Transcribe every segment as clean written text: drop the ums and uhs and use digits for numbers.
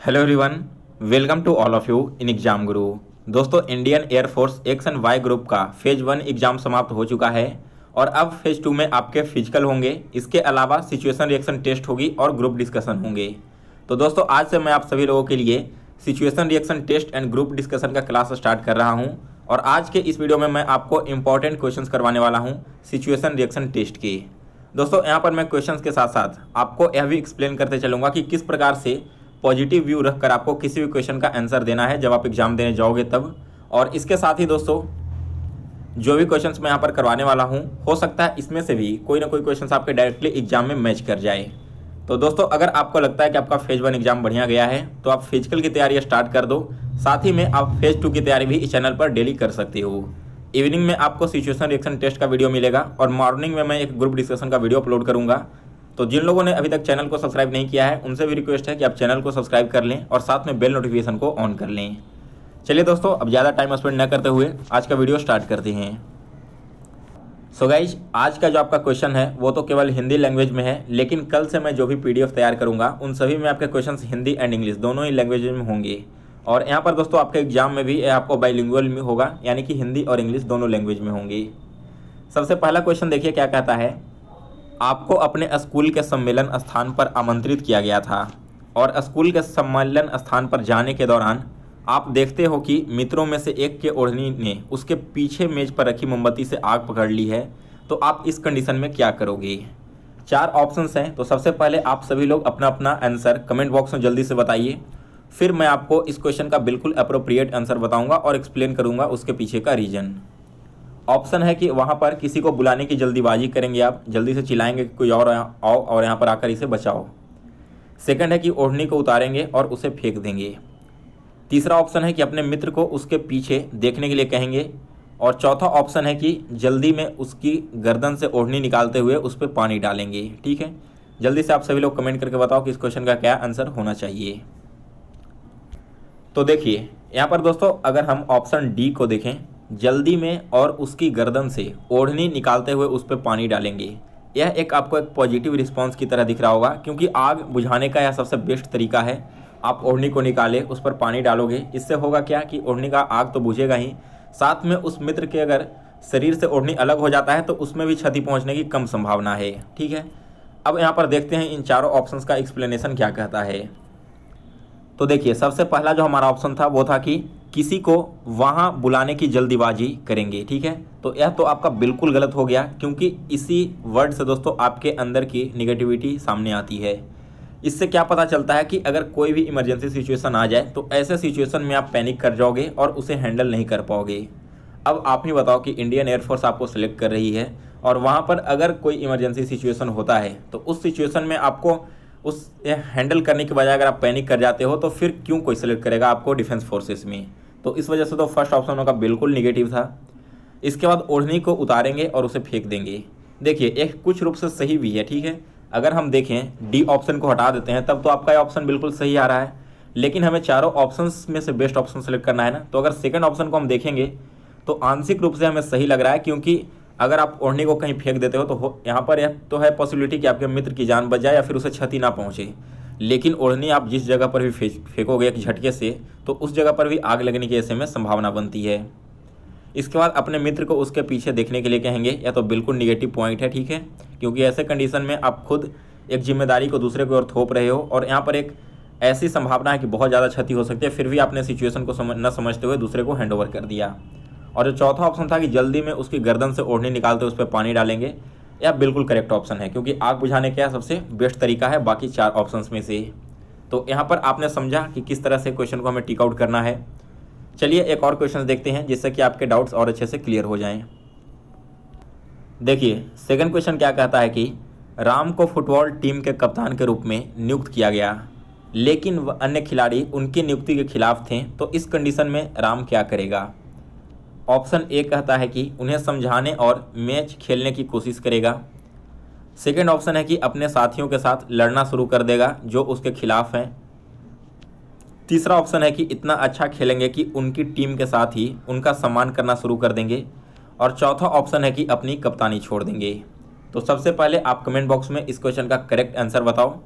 Hello everyone, welcome to all of you in Exam Guru. दोस्तों, Indian Air Force X and Y group का phase 1 exam समाप्त हो चुका है और अब फेज 2 में आपके फिजिकल होंगे। इसके अलावा सिचुएशन रिएक्शन टेस्ट होगी और ग्रुप डिस्कशन होंगे। तो दोस्तों, आज से मैं आप सभी लोगों के लिए situation reaction test and group discussion का क्लास स्टार्ट कर रहा हूँ और आज के इस वीडियो में मैं आपको इंपॉर्टेंट क्वेश्चन करवाने वाला हूँ सिचुएशन रिएक्शन टेस्ट के। दोस्तों, यहाँ पर मैं क्वेश्चंस के साथ साथ आपको यह भी एक्सप्लेन करते चलूँगा कि किस प्रकार से पॉजिटिव व्यू रखकर आपको किसी भी क्वेश्चन का आंसर देना है जब आप एग्जाम देने जाओगे तब। और इसके साथ ही दोस्तों, जो भी क्वेश्चंस मैं यहाँ पर करवाने वाला हूँ, हो सकता है इसमें से भी कोई ना कोई क्वेश्चंस आपके डायरेक्टली एग्जाम में मैच कर जाए। तो दोस्तों, अगर आपको लगता है कि आपका फेज 1 एग्जाम बढ़िया गया है तो आप फिजिकल की तैयारी स्टार्ट कर दो। साथ ही में आप फेज 2 की तैयारी भी इस चैनल पर डेली कर सकते हो। इवनिंग में आपको सिचुएशन रिएक्शन टेस्ट का वीडियो मिलेगा और मॉर्निंग में मैं एक ग्रुप डिस्कशन का वीडियो अपलोड करूँगा। तो जिन लोगों ने अभी तक चैनल को सब्सक्राइब नहीं किया है उनसे भी रिक्वेस्ट है कि आप चैनल को सब्सक्राइब कर लें और साथ में बेल नोटिफिकेशन को ऑन कर लें। चलिए दोस्तों, अब ज़्यादा टाइम स्पेंड न करते हुए आज का वीडियो स्टार्ट करते हैं। सो गाइज, आज का जो आपका क्वेश्चन है वो तो केवल हिंदी लैंग्वेज में है, लेकिन कल से मैं जो भी PDF तैयार करूँगा उन सभी में आपके क्वेश्चन हिंदी एंड इंग्लिश दोनों ही लैंग्वेज में होंगे। और यहाँ पर दोस्तों, आपके एग्जाम में भी आपको बाइलिंगुअल में होगा, यानी कि हिंदी और इंग्लिश दोनों लैंग्वेज में होंगे। सबसे पहला क्वेश्चन देखिए क्या कहता है। आपको अपने स्कूल के सम्मेलन स्थान पर आमंत्रित किया गया था और स्कूल के सम्मेलन स्थान पर जाने के दौरान आप देखते हो कि मित्रों में से एक के ओढ़नी ने उसके पीछे मेज पर रखी मोमबत्ती से आग पकड़ ली है, तो आप इस कंडीशन में क्या करोगे। 4 ऑप्शंस हैं। तो सबसे पहले आप सभी लोग अपना अपना आंसर कमेंट बॉक्स में जल्दी से बताइए, फिर मैं आपको इस क्वेश्चन का बिल्कुल अप्रोप्रिएट आंसर बताऊंगा और एक्सप्लेन करूंगा उसके पीछे का रीजन। ऑप्शन है कि वहाँ पर किसी को बुलाने की जल्दीबाजी करेंगे, आप जल्दी से चिल्लाएंगे कि कोई और आओ और यहाँ पर आकर इसे बचाओ। सेकंड है कि ओढ़नी को उतारेंगे और उसे फेंक देंगे। तीसरा ऑप्शन है कि अपने मित्र को उसके पीछे देखने के लिए कहेंगे। और चौथा ऑप्शन है कि जल्दी में उसकी गर्दन से ओढ़नी निकालते हुए उस पर पानी डालेंगे। ठीक है, जल्दी से आप सभी लोग कमेंट करके बताओ कि इस क्वेश्चन का क्या आंसर होना चाहिए। तो देखिए यहाँ पर दोस्तों, अगर हम ऑप्शन डी को देखें, जल्दी में और उसकी गर्दन से ओढ़नी निकालते हुए उस पर पानी डालेंगे, यह एक आपको एक पॉजिटिव रिस्पांस की तरह दिख रहा होगा, क्योंकि आग बुझाने का यह सबसे बेस्ट तरीका है। आप ओढ़नी को निकाले, उस पर पानी डालोगे, इससे होगा क्या कि ओढ़नी का आग तो बुझेगा ही, साथ में उस मित्र के अगर शरीर से ओढ़नी अलग हो जाता है तो उसमें भी क्षति पहुँचने की कम संभावना है। ठीक है, अब यहाँ पर देखते हैं इन चारों ऑप्शंस का एक्सप्लेनेशन क्या कहता है। तो देखिए, सबसे पहला जो हमारा ऑप्शन था वो था कि किसी को वहाँ बुलाने की जल्दीबाजी करेंगे। ठीक है, तो यह तो आपका बिल्कुल गलत हो गया, क्योंकि इसी वर्ड से दोस्तों आपके अंदर की निगेटिविटी सामने आती है। इससे क्या पता चलता है कि अगर कोई भी इमरजेंसी सिचुएशन आ जाए तो ऐसे सिचुएशन में आप पैनिक कर जाओगे और उसे हैंडल नहीं कर पाओगे। अब आप ही बताओ कि इंडियन एयरफोर्स आपको सेलेक्ट कर रही है और वहाँ पर अगर कोई इमरजेंसी सिचुएशन होता है तो उस सिचुएशन में आपको उस हैंडल करने के बजाय अगर आप पैनिक कर जाते हो तो फिर क्यों कोई सेलेक्ट करेगा आपको डिफेंस फोर्सेस में। तो इस वजह से तो फर्स्ट ऑप्शन का बिल्कुल निगेटिव था। इसके बाद ओढ़नी को उतारेंगे और उसे फेंक देंगे। देखिए, एक कुछ रूप से सही भी है। ठीक है, अगर हम देखें डी ऑप्शन को हटा देते हैं तब तो आपका ये ऑप्शन बिल्कुल सही आ रहा है, लेकिन हमें चारों ऑप्शंस में से बेस्ट ऑप्शन सेलेक्ट करना है ना। तो अगर सेकंड ऑप्शन को हम देखेंगे तो आंशिक रूप से हमें सही लग रहा है, क्योंकि अगर आप ओढ़नी को कहीं फेंक देते हो तो यहाँ पर यह तो है पॉसिबिलिटी कि आपके मित्र की जान बच जाए या फिर उसे क्षति ना पहुँचे, लेकिन ओढ़नी आप जिस जगह पर भी फेंकोगे एक झटके से तो उस जगह पर भी आग लगने की ऐसे में संभावना बनती है। इसके बाद अपने मित्र को उसके पीछे देखने के लिए कहेंगे, यह तो बिल्कुल निगेटिव पॉइंट है। ठीक है, क्योंकि ऐसे कंडीशन में आप खुद एक जिम्मेदारी को दूसरे की ओर थोप रहे हो और यहाँ पर एक ऐसी संभावना है कि बहुत ज़्यादा क्षति हो सकती है, फिर भी आपने सिचुएशन को न समझते हुए दूसरे को हैंड ओवर कर दिया। और जो चौथा ऑप्शन था कि जल्दी में उसकी गर्दन से ओढ़नी निकालते उस पर पानी डालेंगे, यह बिल्कुल करेक्ट ऑप्शन है, क्योंकि आग बुझाने का सबसे बेस्ट तरीका है बाकी 4 ऑप्शंस में से। तो यहाँ पर आपने समझा कि किस तरह से क्वेश्चन को हमें टिक आउट करना है। चलिए एक और क्वेश्चन देखते हैं जिससे कि आपके डाउट्स और अच्छे से क्लियर हो जाएं। देखिए, सेकंड क्वेश्चन क्या कहता है कि राम को फुटबॉल टीम के कप्तान के रूप में नियुक्त किया गया, लेकिन अन्य खिलाड़ी उनकी नियुक्ति के खिलाफ थे, तो इस कंडीशन में राम क्या करेगा। ऑप्शन ए कहता है कि उन्हें समझाने और मैच खेलने की कोशिश करेगा। सेकंड ऑप्शन है कि अपने साथियों के साथ लड़ना शुरू कर देगा जो उसके खिलाफ हैं। तीसरा ऑप्शन है कि इतना अच्छा खेलेंगे कि उनकी टीम के साथ ही उनका सम्मान करना शुरू कर देंगे। और चौथा ऑप्शन है कि अपनी कप्तानी छोड़ देंगे। तो सबसे पहले आप कमेंट बॉक्स में इस क्वेश्चन का करेक्ट आंसर बताओ,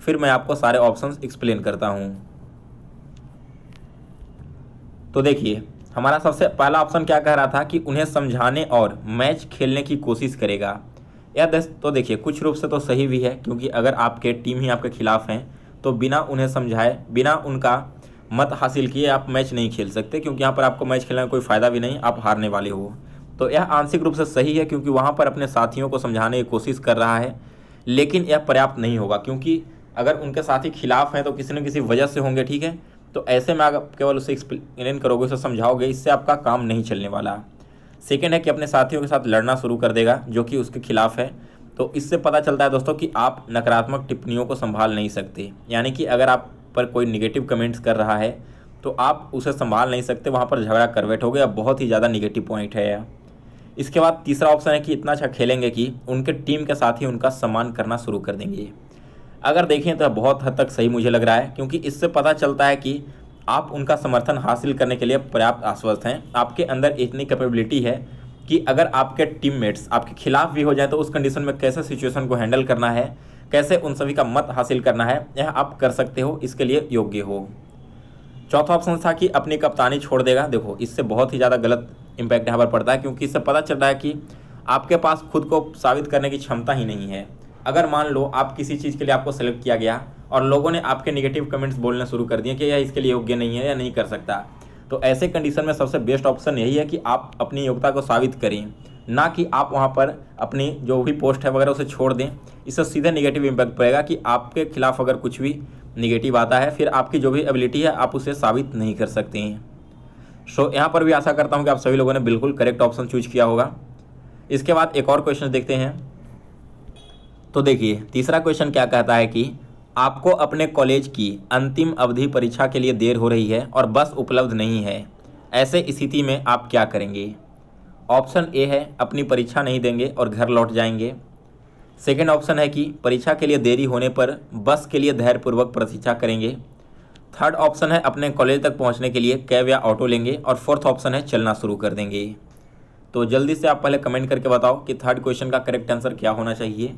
फिर मैं आपको सारे ऑप्शंस एक्सप्लेन करता हूँ। तो देखिए हमारा सबसे पहला ऑप्शन क्या कह रहा था कि उन्हें समझाने और मैच खेलने की कोशिश करेगा। तो देखिए कुछ रूप से तो सही भी है, क्योंकि अगर आपके टीम ही आपके खिलाफ हैं तो बिना उन्हें समझाए, बिना उनका मत हासिल किए आप मैच नहीं खेल सकते, क्योंकि यहाँ पर आपको मैच खेलने में कोई फ़ायदा भी नहीं, आप हारने वाले हो। तो यह आंशिक रूप से सही है, क्योंकि वहाँ पर अपने साथियों को समझाने की कोशिश कर रहा है, लेकिन यह पर्याप्त नहीं होगा, क्योंकि अगर उनके साथी खिलाफ हैं तो किसी न किसी वजह से होंगे, ठीक है। तो ऐसे में आप केवल उसे एक्सप्लेन करोगे, उसे समझाओगे, इससे आपका काम नहीं चलने वाला। सेकेंड है कि अपने साथियों के साथ लड़ना शुरू कर देगा जो कि उसके खिलाफ है। तो इससे पता चलता है दोस्तों कि आप नकारात्मक टिप्पणियों को संभाल नहीं सकते, यानी कि अगर आप पर कोई निगेटिव कमेंट्स कर रहा है तो आप उसे संभाल नहीं सकते, वहाँ पर झगड़ा कर बैठोगे। अब बहुत ही ज़्यादा निगेटिव पॉइंट है यह। इसके बाद तीसरा ऑप्शन है कि इतना अच्छा खेलेंगे कि उनके टीम के साथ ही उनका सम्मान करना शुरू कर देंगे। अगर देखें तो बहुत हद तक सही मुझे लग रहा है, क्योंकि इससे पता चलता है कि आप उनका समर्थन हासिल करने के लिए पर्याप्त आश्वस्त हैं। आपके अंदर इतनी कैपेबिलिटी है कि अगर आपके टीममेट्स आपके खिलाफ भी हो जाए तो उस कंडीशन में कैसे सिचुएशन को हैंडल करना है, कैसे उन सभी का मत हासिल करना है, यह आप कर सकते हो, इसके लिए योग्य हो। चौथा ऑप्शन था कि अपनी कप्तानी छोड़ देगा। देखो इससे बहुत ही ज़्यादा गलत इम्पैक्ट यहाँ पर पड़ता है, क्योंकि इससे पता चल रहा है कि आपके पास खुद को साबित करने की क्षमता ही नहीं है। अगर मान लो आप किसी चीज़ के लिए आपको सेलेक्ट किया गया और लोगों ने आपके नेगेटिव कमेंट्स बोलने शुरू कर दिए कि यह इसके लिए योग्य नहीं है या नहीं कर सकता, तो ऐसे कंडीशन में सबसे बेस्ट ऑप्शन यही है कि आप अपनी योग्यता को साबित करें, ना कि आप वहाँ पर अपनी जो भी पोस्ट है वगैरह उसे छोड़ दें। इससे सीधे नेगेटिव इम्पैक्ट पड़ेगा कि आपके खिलाफ अगर कुछ भी निगेटिव आता है, फिर आपकी जो भी एबिलिटी है आप उसे साबित नहीं कर सकते हैं। सो यहाँ पर भी आशा करता हूँ कि आप सभी लोगों ने बिल्कुल करेक्ट ऑप्शन चूज किया होगा। इसके बाद एक और क्वेश्चन देखते हैं। तो देखिए तीसरा क्वेश्चन क्या कहता है कि आपको अपने कॉलेज की अंतिम अवधि परीक्षा के लिए देर हो रही है और बस उपलब्ध नहीं है, ऐसे स्थिति में आप क्या करेंगे। ऑप्शन ए है अपनी परीक्षा नहीं देंगे और घर लौट जाएंगे। सेकेंड ऑप्शन है कि परीक्षा के लिए देरी होने पर बस के लिए धैर्यपूर्वक प्रतीक्षा करेंगे। थर्ड ऑप्शन है अपने कॉलेज तक पहुंचने के लिए कैब या ऑटो लेंगे। और फोर्थ ऑप्शन है चलना शुरू कर देंगे। तो जल्दी से आप पहले कमेंट करके बताओ कि थर्ड क्वेश्चन का करेक्ट आंसर क्या होना चाहिए।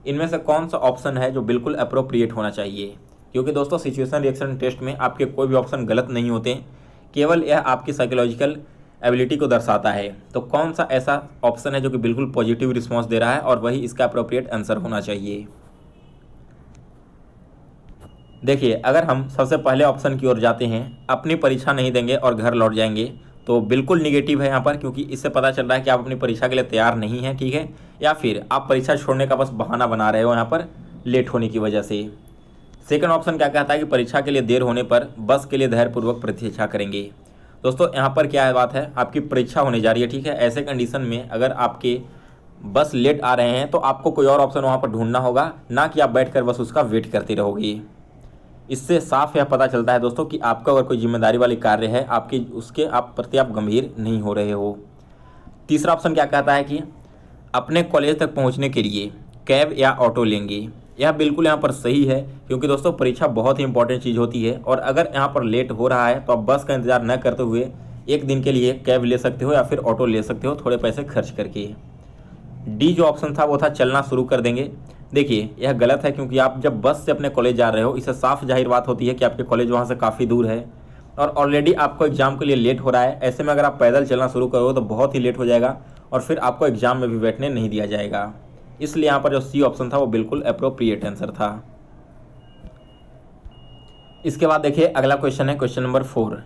इनमें से कौन सा ऑप्शन है जो बिल्कुल अप्रोप्रिएट होना चाहिए, क्योंकि दोस्तों सिचुएशन रिएक्शन टेस्ट में आपके कोई भी ऑप्शन गलत नहीं होते, केवल यह आपकी साइकोलॉजिकल एबिलिटी को दर्शाता है। तो कौन सा ऐसा ऑप्शन है जो कि बिल्कुल पॉजिटिव रिस्पॉन्स दे रहा है और वही इसका अप्रोप्रिएट आंसर होना चाहिए। देखिए अगर हम सबसे पहले ऑप्शन की ओर जाते हैं, अपनी परीक्षा नहीं देंगे और घर लौट जाएंगे, तो बिल्कुल निगेटिव है यहाँ पर, क्योंकि इससे पता चल रहा है कि आप अपनी परीक्षा के लिए तैयार नहीं हैं, ठीक है, या फिर आप परीक्षा छोड़ने का बस बहाना बना रहे हो यहाँ पर लेट होने की वजह से। सेकंड ऑप्शन क्या कहता है कि परीक्षा के लिए देर होने पर बस के लिए धैर्यपूर्वक प्रतीक्षा करेंगे। दोस्तों यहाँ पर क्या बात है, आपकी परीक्षा होने जा रही है, ठीक है, ऐसे कंडीशन में अगर आपके बस लेट आ रहे हैं तो आपको कोई और ऑप्शन वहाँ पर ढूंढना होगा, ना कि आप बैठकर बस उसका वेट करते रहोगे। इससे साफ यह पता चलता है दोस्तों कि आपका अगर कोई जिम्मेदारी वाली कार्य है आपकी, उसके आप प्रति आप गंभीर नहीं हो रहे हो। तीसरा ऑप्शन क्या कहता है कि अपने कॉलेज तक पहुंचने के लिए कैब या ऑटो लेंगे। यह बिल्कुल यहाँ पर सही है, क्योंकि दोस्तों परीक्षा बहुत ही इंपॉर्टेंट चीज़ होती है, और अगर यहाँ पर लेट हो रहा है तो आप बस का इंतजार न करते हुए एक दिन के लिए कैब ले सकते हो या फिर ऑटो ले सकते हो थोड़े पैसे खर्च करके। डी जो ऑप्शन था वो था चलना शुरू कर देंगे। देखिए यह गलत है, क्योंकि आप जब बस से अपने कॉलेज जा रहे हो, इससे साफ जाहिर बात होती है कि आपके कॉलेज वहाँ से काफ़ी दूर है और ऑलरेडी आपको एग्जाम के लिए लेट हो रहा है। ऐसे में अगर आप पैदल चलना शुरू करोगे तो बहुत ही लेट हो जाएगा और फिर आपको एग्जाम में भी बैठने नहीं दिया जाएगा। इसलिए यहाँ पर जो सी ऑप्शन था वो बिल्कुल अप्रोप्रिएट आंसर था। इसके बाद देखिए अगला क्वेश्चन है क्वेश्चन नंबर 4।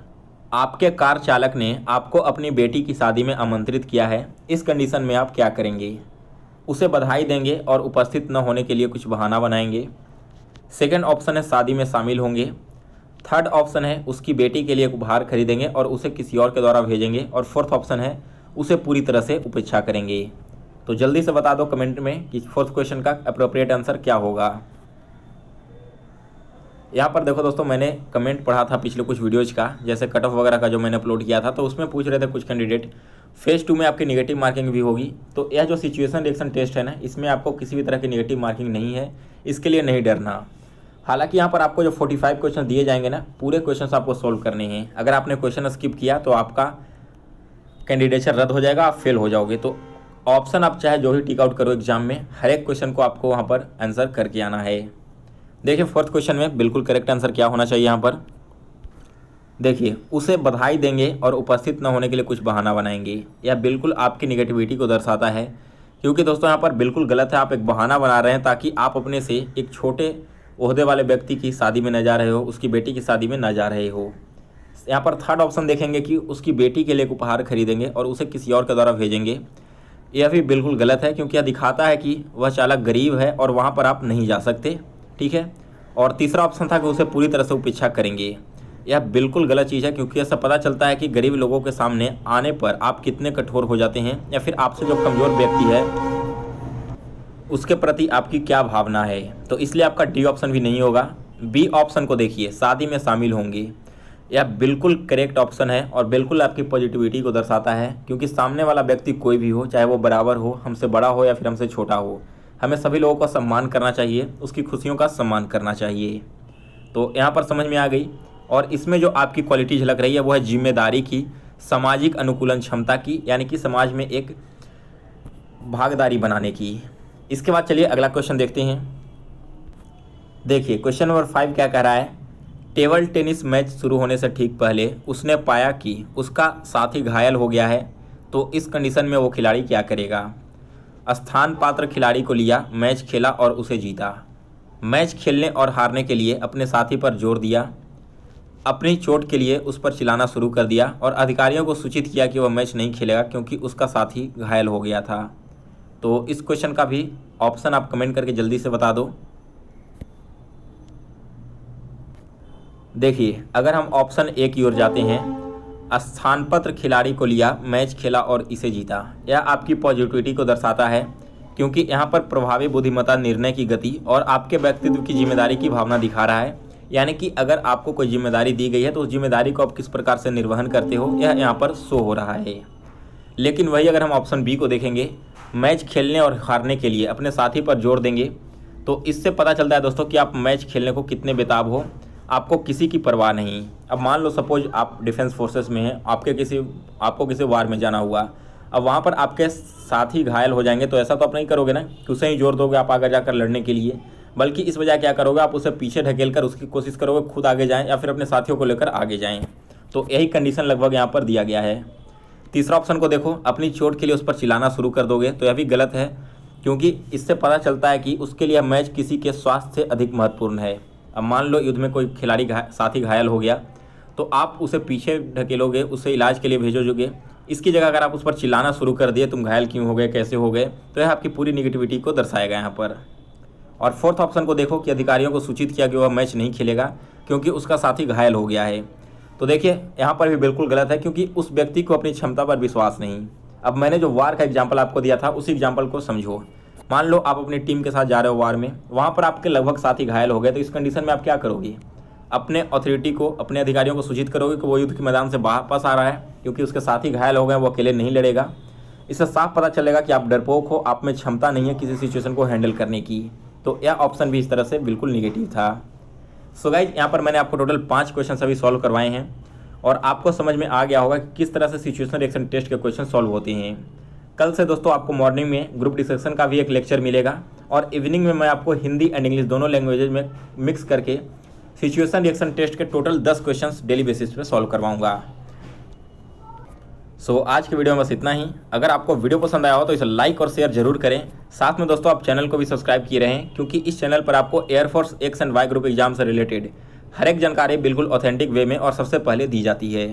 आपके कार चालक ने आपको अपनी बेटी की शादी में आमंत्रित किया है, इस कंडीशन में आप क्या करेंगे। उसे बधाई देंगे और उपस्थित न होने के लिए कुछ बहाना बनाएंगे। सेकंड ऑप्शन है शादी में शामिल होंगे। थर्ड ऑप्शन है उसकी बेटी के लिए एक उपहार खरीदेंगे और उसे किसी और के द्वारा भेजेंगे। और फोर्थ ऑप्शन है उसे पूरी तरह से उपेक्षा करेंगे। तो जल्दी से बता दो कमेंट में कि फोर्थ क्वेश्चन का अप्रोप्रिएट आंसर क्या होगा। यहाँ पर देखो दोस्तों, मैंने कमेंट पढ़ा था पिछले कुछ वीडियोज़ का, जैसे कट ऑफ वगैरह का जो मैंने अपलोड किया था, तो उसमें पूछ रहे थे कुछ कैंडिडेट फेज़ 2 में आपकी नेगेटिव मार्किंग भी होगी। तो यह जो सिचुएशन रिएक्शन टेस्ट है ना, इसमें आपको किसी भी तरह की नेगेटिव मार्किंग नहीं है, इसके लिए नहीं डरना। हालांकि यहाँ पर आपको जो 45 क्वेश्चन दिए जाएंगे ना, पूरे क्वेश्चन आपको सोल्व करने हैं। अगर आपने क्वेश्चन स्किप किया तो आपका कैंडिडेचर रद्द हो जाएगा, आप फेल हो जाओगे। तो ऑप्शन आप चाहे जो ही टिक आउट करो एग्जाम में, हर एक क्वेश्चन को आपको वहाँ पर आंसर करके आना है। देखिए फोर्थ क्वेश्चन में बिल्कुल करेक्ट आंसर क्या होना चाहिए यहाँ पर। देखिए उसे बधाई देंगे और उपस्थित न होने के लिए कुछ बहाना बनाएंगे। यह बिल्कुल आपकी निगेटिविटी को दर्शाता है, क्योंकि दोस्तों यहाँ पर बिल्कुल गलत है। आप एक बहाना बना रहे हैं ताकि आप अपने से एक छोटे ओहदे वाले व्यक्ति की शादी में न जा रहे हो, उसकी बेटी की शादी में न जा रहे हो। यहाँ पर थर्ड ऑप्शन देखेंगे कि उसकी बेटी के लिए एक उपहार खरीदेंगे और उसे किसी और के द्वारा भेजेंगे। यह भी बिल्कुल गलत है, क्योंकि यह दिखाता है कि वह चालक गरीब है और वहाँ पर आप नहीं जा सकते। ठीक है। और तीसरा ऑप्शन था कि उसे पूरी तरह से उपेक्षा करेंगे। यह बिल्कुल गलत चीज़ है, क्योंकि ऐसा पता चलता है कि गरीब लोगों के सामने आने पर आप कितने कठोर हो जाते हैं, या फिर आपसे जो कमज़ोर व्यक्ति है उसके प्रति आपकी क्या भावना है। तो इसलिए आपका डी ऑप्शन भी नहीं होगा। बी ऑप्शन को देखिए, शादी में शामिल होंगे। यह बिल्कुल करेक्ट ऑप्शन है और बिल्कुल आपकी पॉजिटिविटी को दर्शाता है, क्योंकि सामने वाला व्यक्ति कोई भी हो, चाहे वो बराबर हो, हमसे बड़ा हो या फिर हमसे छोटा हो, हमें सभी लोगों का सम्मान करना चाहिए, उसकी खुशियों का सम्मान करना चाहिए। तो यहाँ पर समझ में आ गई। और इसमें जो आपकी क्वालिटी झलक रही है वो है जिम्मेदारी की, सामाजिक अनुकूलन क्षमता की, यानी कि समाज में एक भागीदारी बनाने की। इसके बाद चलिए अगला क्वेश्चन देखते हैं। देखिए क्वेश्चन नंबर 5 क्या कह रहा है। टेबल टेनिस मैच शुरू होने से ठीक पहले उसने पाया कि उसका साथी घायल हो गया है, तो इस कंडीशन में वो खिलाड़ी क्या करेगा। स्थान पात्र खिलाड़ी को लिया, मैच खेला और उसे जीता। मैच खेलने और हारने के लिए अपने साथी पर जोर दिया, अपनी चोट के लिए उस पर चिल्लाना शुरू कर दिया और अधिकारियों को सूचित किया कि वह मैच नहीं खेलेगा क्योंकि उसका साथी घायल हो गया था। तो इस क्वेश्चन का भी ऑप्शन आप कमेंट करके जल्दी से बता दो। देखिए अगर हम ऑप्शन ए की ओर जाते हैं, स्थानपत्र खिलाड़ी को लिया, मैच खेला और इसे जीता, यह आपकी पॉजिटिविटी को दर्शाता है, क्योंकि यहाँ पर प्रभावी बुद्धिमत्ता, निर्णय की गति और आपके व्यक्तित्व की जिम्मेदारी की भावना दिखा रहा है। यानी कि अगर आपको कोई जिम्मेदारी दी गई है तो उस जिम्मेदारी को आप किस प्रकार से निर्वहन करते हो, यह यहाँ पर शो हो रहा है। लेकिन वही अगर हम ऑप्शन बी को देखेंगे, मैच खेलने और हारने के लिए अपने साथी पर जोर देंगे, तो इससे पता चलता है दोस्तों कि आप मैच खेलने को कितने बेताब हो, आपको किसी की परवाह नहीं। अब मान लो सपोज आप डिफेंस फोर्सेस में हैं, आपको किसी वार में जाना हुआ, अब वहाँ पर आपके साथी घायल हो जाएंगे, तो ऐसा तो आप नहीं करोगे ना कि उसे ही जोर दोगे आप आगे जाकर लड़ने के लिए, बल्कि इस वजह क्या करोगे, आप उसे पीछे ढकेल कर उसकी कोशिश करोगे खुद आगे जाएं या फिर अपने साथियों को लेकर आगे जाएं। तो यही कंडीशन लगभग यहाँ पर दिया गया है। तीसरा ऑप्शन को देखो, अपनी चोट के लिए उस पर चिल्लाना शुरू कर दोगे, तो यह भी गलत है, क्योंकि इससे पता चलता है कि उसके लिए मैच किसी के स्वास्थ्य से अधिक महत्वपूर्ण है। अब मान लो युद्ध में कोई खिलाड़ी साथी घायल हो गया, तो आप उसे पीछे ढकेलोगे, उसे इलाज के लिए भेजोगे। इसकी जगह अगर आप उस पर चिल्लाना शुरू कर दिए, तुम घायल क्यों हो गए, कैसे हो गए, तो यह आपकी पूरी निगेटिविटी को दर्शाएगा यहाँ पर। और फोर्थ ऑप्शन को देखो कि अधिकारियों को सूचित किया कि वह मैच नहीं खेलेगा क्योंकि उसका साथी घायल हो गया है। तो देखिए यहाँ पर भी बिल्कुल गलत है, क्योंकि उस व्यक्ति को अपनी क्षमता पर विश्वास नहीं। अब मैंने जो वार का एग्जाम्पल आपको दिया था, उसी एग्जाम्पल को समझो। मान लो आप अपनी टीम के साथ जा रहे हो वार में, वहाँ पर आपके लगभग साथी घायल हो गए, तो इस कंडीशन में आप क्या करोगे, अपने अथॉरिटी को, अपने अधिकारियों को सूचित करोगे कि वो युद्ध के मैदान से वापस आ रहा है क्योंकि उसके साथी घायल हो गए, वो अकेले नहीं लड़ेगा। इससे साफ पता चलेगा कि आप डरपोक हो, आप में क्षमता नहीं है किसी सिचुएशन को हैंडल करने की। तो यह ऑप्शन भी इस तरह से बिल्कुल निगेटिव था। सो गाइज यहाँ पर मैंने आपको टोटल 5 क्वेश्चन अभी सॉल्व करवाए हैं और आपको समझ में आ गया होगा कि किस तरह से सिचुएशन रिएक्शन टेस्ट के क्वेश्चन सॉल्व होते हैं। कल से दोस्तों आपको मॉर्निंग में ग्रुप डिस्कशन का भी एक लेक्चर मिलेगा और इवनिंग में मैं आपको हिंदी एंड इंग्लिश दोनों लैंग्वेजेज में मिक्स करके सिचुएशन रिएक्शन टेस्ट के टोटल 10 क्वेश्चंस डेली बेसिस पे सॉल्व करवाऊंगा। सो आज की वीडियो में बस इतना ही। अगर आपको वीडियो पसंद आया हो तो इसे लाइक और शेयर जरूर करें। साथ में दोस्तों आप चैनल को भी सब्सक्राइब किए रहें, क्योंकि इस चैनल पर आपको Air Force X and Y group exam से रिलेटेड हर एक जानकारी बिल्कुल ऑथेंटिक वे में और सबसे पहले दी जाती है।